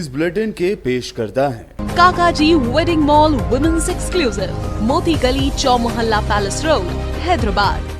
इस बुलेटिन के पेश करता है काकाजी वेडिंग मॉल वुमेन्स एक्सक्लूसिव, मोती गली, चौमोहल्ला पैलेस रोड, हैदराबाद।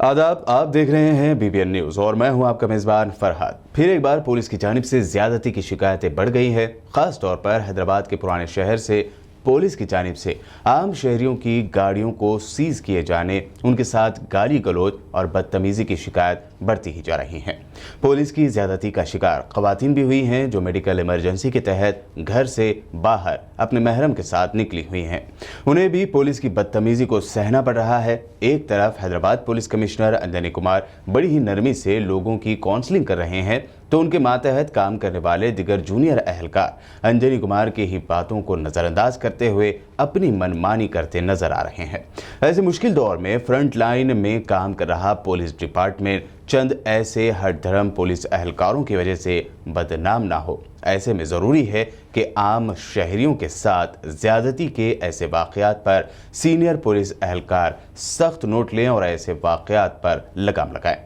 आदाब, आप देख रहे हैं बीबीएन न्यूज और मैं हूं आपका मेजबान फरहाद। फिर एक बार पुलिस की जानिब से ज्यादती की शिकायतें बढ़ गई है। खास तौर पर हैदराबाद के पुराने शहर से पुलिस की जानिब से आम शहरियों की गाड़ियों को सीज किए जाने, उनके साथ गाली गलौज और बदतमीजी की शिकायत बढ़ती ही जा रही हैं। पुलिस की ज्यादती का शिकार खवातीन भी हुई हैं जो मेडिकल इमरजेंसी के तहत घर से बाहर अपने महरम के साथ निकली हुई हैं। उन्हें भी पुलिस की बदतमीजी को सहना पड़ रहा है। एक तरफ हैदराबाद पुलिस कमिश्नर अंजनी कुमार बड़ी ही नरमी से लोगों की काउंसलिंग कर रहे हैं, तो उनके मातहत काम करने वाले दिगर जूनियर अहलकार अंजनी कुमार की ही बातों को नजरअंदाज करते हुए अपनी मनमानी करते नजर आ रहे हैं। ऐसे मुश्किल दौर में फ्रंट लाइन में काम कर रहा पुलिस डिपार्टमेंट चंद ऐसे हठधर्म पुलिस अहलकारों की वजह से बदनाम ना हो। ऐसे में जरूरी है कि आम शहरियों के साथ ज्यादती के ऐसे वाकयात पर सीनियर पुलिस अहलकार सख्त नोट लें और ऐसे वाकयात पर लगाम लगाएं।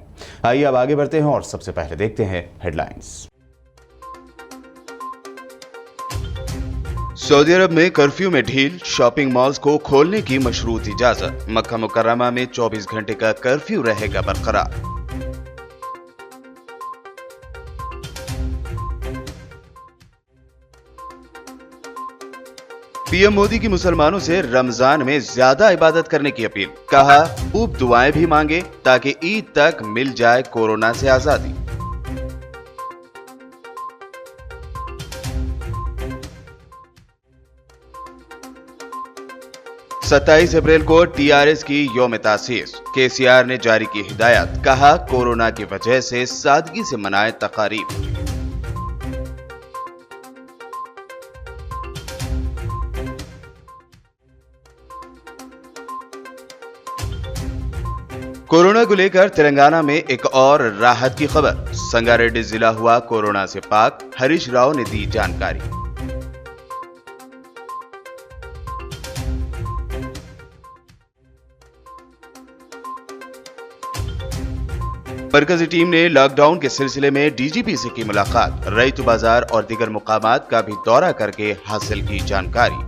आइए अब आगे बढ़ते हैं और सबसे पहले देखते हैं हेडलाइंस। सऊदी अरब में कर्फ्यू में ढील, शॉपिंग मॉल्स को खोलने की मशरूत इजाजत। मक्का मुकर्रमा में 24 घंटे का कर्फ्यू रहेगा बरकरार। पीएम मोदी की मुसलमानों से रमजान में ज्यादा इबादत करने की अपील। कहा खूब दुआएं भी मांगे ताकि ईद तक मिल जाए कोरोना से आजादी। सत्ताईस अप्रैल को टीआरएस की यौम तासीस। केसीआर ने जारी की हिदायत। कहा कोरोना की वजह से सादगी से मनाए तकारीब। कोरोना को लेकर तेलंगाना में एक और राहत की खबर। संगारेड्डी जिला हुआ कोरोना से पाक। हरीश राव ने दी जानकारी। मरकजी टीम ने लॉकडाउन के सिलसिले में डीजीपी से की मुलाकात। रईतु बाजार और दीगर मुकामात का भी दौरा करके हासिल की जानकारी।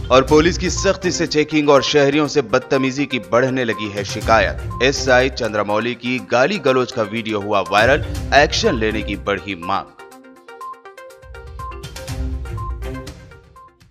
और पुलिस की सख्ती से चेकिंग और शहरियों से बदतमीजी की बढ़ने लगी है शिकायत। एसआई चंद्रमौली की गाली गलौज का वीडियो हुआ वायरल। एक्शन लेने की बढ़ी मांग।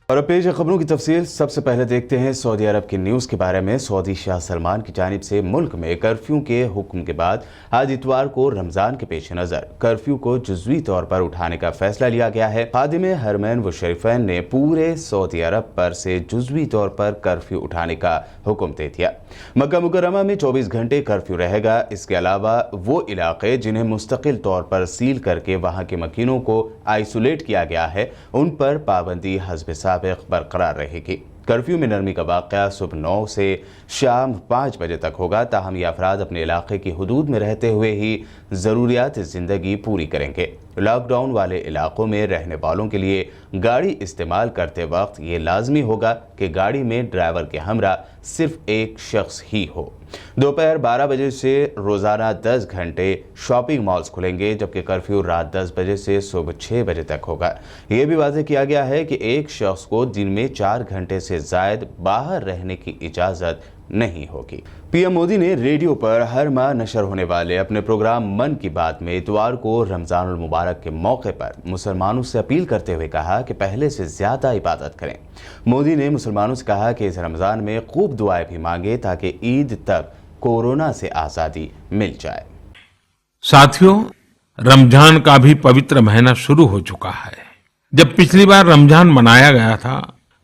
और अब पेश है खबरों की तफसील। सबसे पहले देखते हैं सऊदी अरब की न्यूज़ के बारे में। सऊदी शाह सलमान की जानिब से मुल्क में कर्फ्यू के हुक्म के बाद आज इतवार को रमज़ान के पेश नज़र कर्फ्यू को जुज़वी तौर पर उठाने का फैसला लिया गया है। खादिम हरमैन व शरीफैन ने पूरे सऊदी अरब पर से जुज़वी तौर पर कर्फ्यू उठाने का हुक्म दे दिया। मक्का मुकर्रमा में 24 घंटे कर्फ्यू रहेगा। इसके अलावा वो इलाके जिन्हें मुस्तकिल तौर पर सील करके वहाँ के मकीनों को आइसोलेट किया गया है, उन पर पाबंदी हस्ब बरकरार रहेगी। कर्फ्यू में नरमी का वाक़या सुबह 9 से शाम 5 बजे तक होगा। ताहम ये अफराद अपने इलाके की हदूद में रहते हुए ही ज़रूरियात ज़िंदगी पूरी करेंगे। लॉकडाउन वाले इलाकों में रहने वालों के लिए गाड़ी इस्तेमाल करते वक्त ये लाजमी होगा कि गाड़ी में ड्राइवर के हमरा सिर्फ एक शख्स ही हो। दोपहर 12 बजे से रोज़ाना 10 घंटे शॉपिंग मॉल्स खुलेंगे, जबकि कर्फ्यू रात 10 बजे से सुबह 6 बजे तक होगा। ये भी वाज़ेह किया गया है कि एक शख्स को दिन में 4 घंटे से ज़ायद बाहर रहने की इजाज़त नहीं होगी। पीएम मोदी ने रेडियो पर हर माह नशर होने वाले अपने प्रोग्राम मन की बात में इतवार को रमज़ानुल मुबारक के मौके पर मुसलमानों से अपील करते हुए कहा कि पहले से ज़्यादा इबादत करें। मोदी ने मुसलमानों से कहा कि इस रमज़ान में खूब दुआएं भी मांगे ताकि ईद तक कोरोना से आज़ादी मिल जाए। साथियों, रमजान का भी पवित्र महीना शुरू हो चुका है। जब पिछली बार रमजान मनाया गया था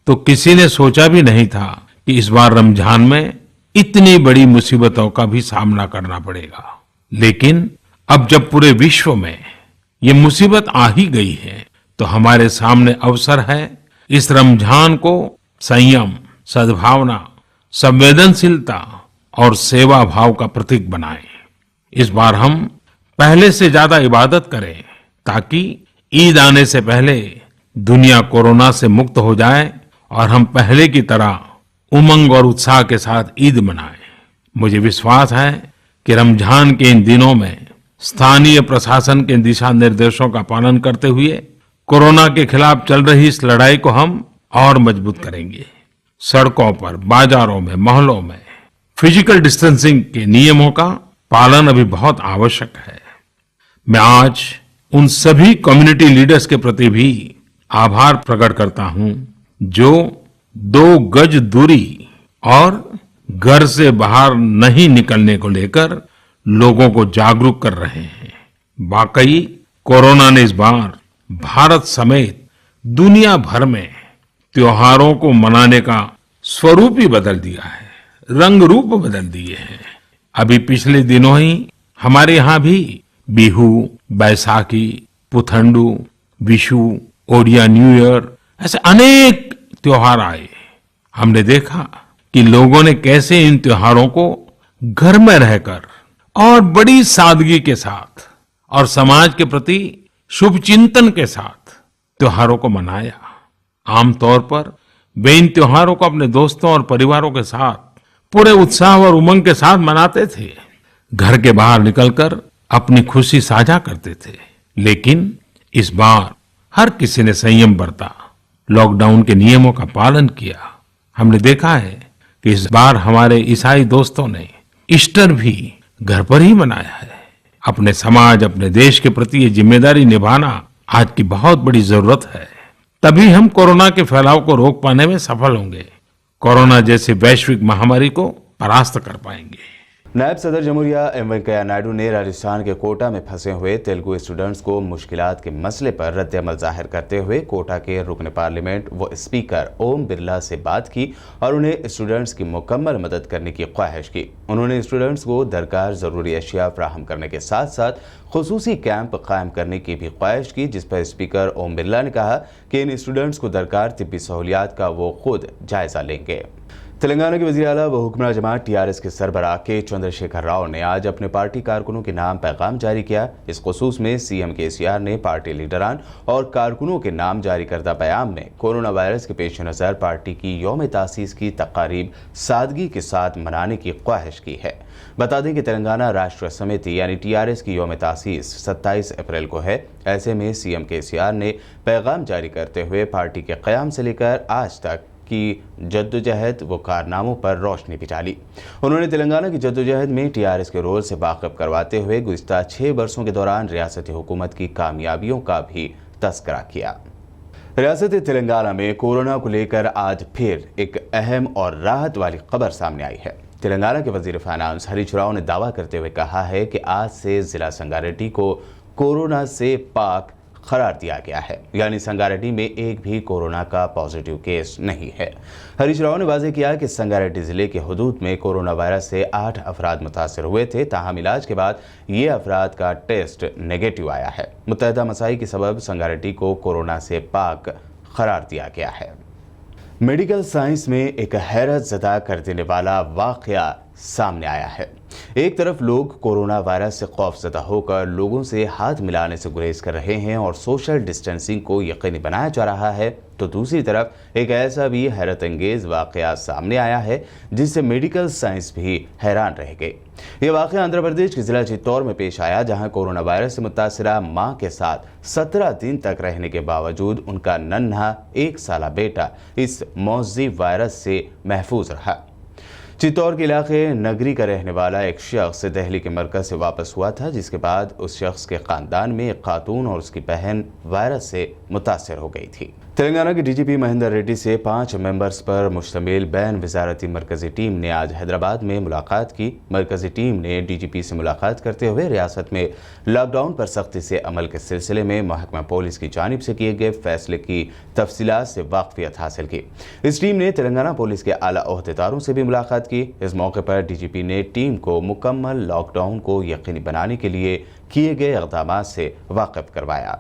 तो किसी ने सोचा भी नहीं था कि इस बार रमजान में इतनी बड़ी मुसीबतों का भी सामना करना पड़ेगा। लेकिन अब जब पूरे विश्व में ये मुसीबत आ ही गई है तो हमारे सामने अवसर है इस रमजान को संयम, सद्भावना, संवेदनशीलता और सेवा भाव का प्रतीक बनाएं। इस बार हम पहले से ज्यादा इबादत करें ताकि ईद आने से पहले दुनिया कोरोना से मुक्त हो जाए और हम पहले की तरह उमंग और उत्साह के साथ ईद मनाएं। मुझे विश्वास है कि रमजान के इन दिनों में स्थानीय प्रशासन के दिशा निर्देशों का पालन करते हुए कोरोना के खिलाफ चल रही इस लड़ाई को हम और मजबूत करेंगे। सड़कों पर, बाजारों में, मोहल्लों में फिजिकल डिस्टेंसिंग के नियमों का पालन अभी बहुत आवश्यक है। मैं आज उन सभी कम्युनिटी लीडर्स के प्रति भी आभार प्रकट करता हूं जो 2 गज दूरी और घर से बाहर नहीं निकलने को लेकर लोगों को जागरूक कर रहे हैं। वाकई कोरोना ने इस बार भारत समेत दुनिया भर में त्योहारों को मनाने का स्वरूप ही बदल दिया है, रंग रूप बदल दिए हैं। अभी पिछले दिनों ही हमारे यहाँ भी बिहू, बैसाखी, पुथंडू, विशु, ओडिया न्यू ईयर ऐसे अनेक त्योहार आए। हमने देखा कि लोगों ने कैसे इन त्योहारों को घर में रहकर और बड़ी सादगी के साथ और समाज के प्रति शुभ चिंतन के साथ त्योहारों को मनाया। आमतौर पर वे इन त्योहारों को अपने दोस्तों और परिवारों के साथ पूरे उत्साह और उमंग के साथ मनाते थे, घर के बाहर निकलकर अपनी खुशी साझा करते थे। लेकिन इस बार हर किसी ने संयम बरता, लॉकडाउन के नियमों का पालन किया। हमने देखा है कि इस बार हमारे ईसाई दोस्तों ने ईस्टर भी घर पर ही मनाया है। अपने समाज, अपने देश के प्रति ये जिम्मेदारी निभाना आज की बहुत बड़ी जरूरत है। तभी हम कोरोना के फैलाव को रोक पाने में सफल होंगे, कोरोना जैसी वैश्विक महामारी को परास्त कर पाएंगे। नायब सदर जमहूरिया एम वेंकैया नायडू ने राजस्थान के कोटा में फंसे हुए तेलुगु स्टूडेंट्स को मुश्किलात के मसले पर रद्द-ए-अमल जाहिर करते हुए कोटा के रुकन पार्लियामेंट व स्पीकर ओम बिरला से बात की और उन्हें स्टूडेंट्स की मुकम्मल मदद करने की ख्वाहिश की। उन्होंने स्टूडेंट्स को दरकार ज़रूरी अशिया फराहम करने के साथ साथ खुसूसी कैंप कायम करने की भी ख्वाहिश की, जिस पर स्पीकर ओम बिरला ने कहा कि इन स्टूडेंट्स को दरकार तिब्बी सहूलियात का वो खुद जायजा लेंगे। तेलंगाना के वज़ीर आला व हुक्मरान जमात टीआरएस के सरबराह के चंद्रशेखर राव ने आज अपने पार्टी कारकुनों के नाम पैगाम जारी किया। इस खुसूस में सीएम केसीआर ने पार्टी लीडरान और कारकुनों के नाम जारी करदा बयान में कोरोना वायरस के पेश नज़र पार्टी की यौम तासीस की तकारीब सादगी के साथ मनाने की ख्वाहिश की है। बता दें कि तेलंगाना राष्ट्र समिति यानी टीआरएस की यौम तासीस 27 अप्रैल को है। ऐसे में सीएम केसीआर ने पैगाम जारी करते हुए पार्टी के क़याम से लेकर आज तक की जद्दोजहद व कारनामों पर रोशनी भी डाली। उन्होंने तेलंगाना की जद्दोजहद में टीआरएस के रोल से वाकिफ करवाते हुए गुज़िश्ता 6 वर्षों के दौरान रियासती हुकूमत की कामयाबियों का भी तस्करा किया। रियासत तेलंगाना में कोरोना को लेकर आज फिर एक अहम और राहत वाली खबर सामने आई है। तेलंगाना के वजीर फाइनेंस हरीश राव ने दावा करते हुए कहा है कि आज से जिला संगारेड्डी को कोरोना से पाक करार दिया गया है, यानी संगारेड्डी में एक भी कोरोना का पॉजिटिव केस नहीं है। हरीश राव ने वाज़ेह किया कि संगारेड्डी जिले के हुदूद में कोरोना वायरस से 8 अफराद मुतासर हुए थे, ताहम इलाज के बाद ये अफराद का टेस्ट नेगेटिव आया है। मुत्तहदा मसाइल के सबब संगारेड्डी को कोरोना से पाक करार दिया गया है। मेडिकल साइंस में एक हैरत ज़दा कर देने वाला वाक़या सामने आया है। एक तरफ लोग कोरोना वायरस से खौफज़दा होकर लोगों से हाथ मिलाने से गुरेज कर रहे हैं और सोशल डिस्टेंसिंग को यकीनी बनाया जा रहा है, तो दूसरी तरफ एक ऐसा भी हैरत अंगेज़ वाक़या सामने आया है जिससे मेडिकल साइंस भी हैरान रह गई। ये वाक़या आंध्र प्रदेश के ज़िला चित्तौड़ में पेश आया, जहां कोरोना वायरस से मुतासिरा मां के साथ 17 दिन तक रहने के बावजूद उनका नन्हा 1 साला बेटा इस मौजी वायरस से महफूज रहा। चित्तौड़ के इलाके नगरी का रहने वाला एक शख्स दिल्ली के मरकज से वापस हुआ था, जिसके बाद उस शख्स के ख़ानदान में एक खातून और उसकी बहन वायरस से मुतासर हो गई थी। तेलंगाना के डीजीपी महेंद्र रेड्डी से 5 मेंबर्स पर मुश्तमिल बैन वजारती मरकजी टीम ने आज हैदराबाद में मुलाकात की। मरकजी टीम ने डीजीपी से मुलाकात करते हुए रियासत में लॉकडाउन पर सख्ती से अमल के सिलसिले में महकमा पुलिस की जानिब से किए गए फैसले की तफसीलात से वाकफियत हासिल की। इस टीम ने तेलंगाना पुलिस के आला ओहदेदारों से भी मुलाकात की। इस मौके पर डीजीपी ने टीम को मुकम्मल लॉकडाउन को यकीनी बनाने के लिए किए गए इक़दामात से वाकिफ करवाया।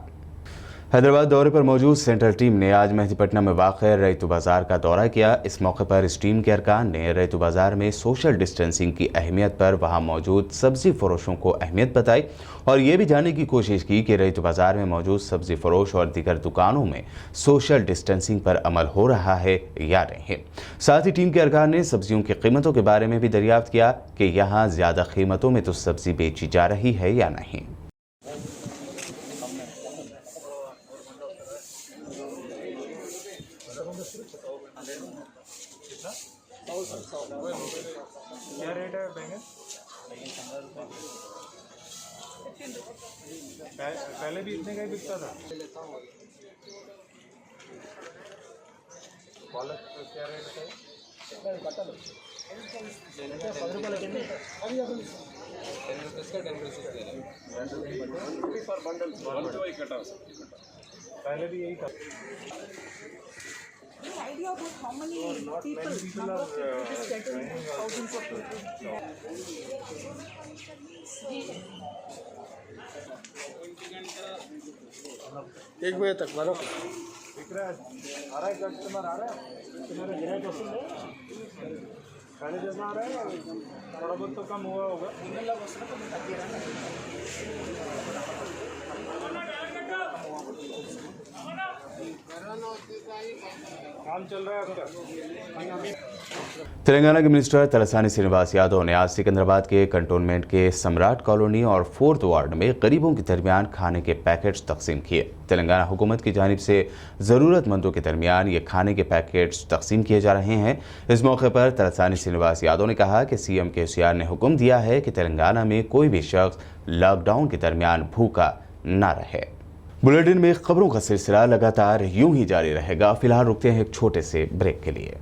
हैदराबाद दौरे पर मौजूद सेंट्रल टीम ने आज मेहदीपट्टनम में वाक़ रैतू बाजार का दौरा किया। इस मौके पर इस टीम के अरकान ने रैतू बाजार में सोशल डिस्टेंसिंग की अहमियत पर वहां मौजूद सब्जी फरोशों को अहमियत बताई और ये भी जानने की कोशिश की कि रैतू बाजार में मौजूद सब्जी फरोश और दीगर दुकानों में सोशल डिस्टेंसिंग पर अमल हो रहा है या नहीं। साथ ही टीम के अरकान ने सब्जियों की कीमतों के बारे में भी दरियाफ्त किया कि यहाँ ज़्यादा कीमतों में तो सब्जी बेची जा रही है या नहीं। क्या रेट है बैंगन? पहले भी इतने का ही बिकता था। पालक क्या रेट है? पहले भी यही था। Idea about how many people, number of people it is getting, thousands of people. एक बजे तक मारो। दिख रहा है, आ रहा है कस्टमर, आ रहा है तुम्हारे गिराक वसूल है पहले जैसा आ रहा है, थोड़ा बहुत तो कम हुआ होगा। काम चल रहा है आपका। तेलंगाना के मिनिस्टर तलसानी श्रीनिवास यादव ने आज सिकंदराबाद के कंटोनमेंट के सम्राट कॉलोनी और 4th वार्ड में गरीबों के दरमियान खाने के पैकेट्स तकसीम किए। तेलंगाना हुकूमत की जानिब से ज़रूरतमंदों के दरमियान ये खाने के पैकेट्स तकसीम किए जा रहे हैं। इस मौके पर तलसानी श्रीनिवास यादव ने कहा कि CM KCR ने हुक्म दिया है कि तेलंगाना में कोई भी शख्स लॉकडाउन के दरमियान भूखा ना रहे। बुलेटिन में खबरों का सिलसिला लगातार यूं ही जारी रहेगा। फिलहाल रुकते हैं एक छोटे से ब्रेक के लिए।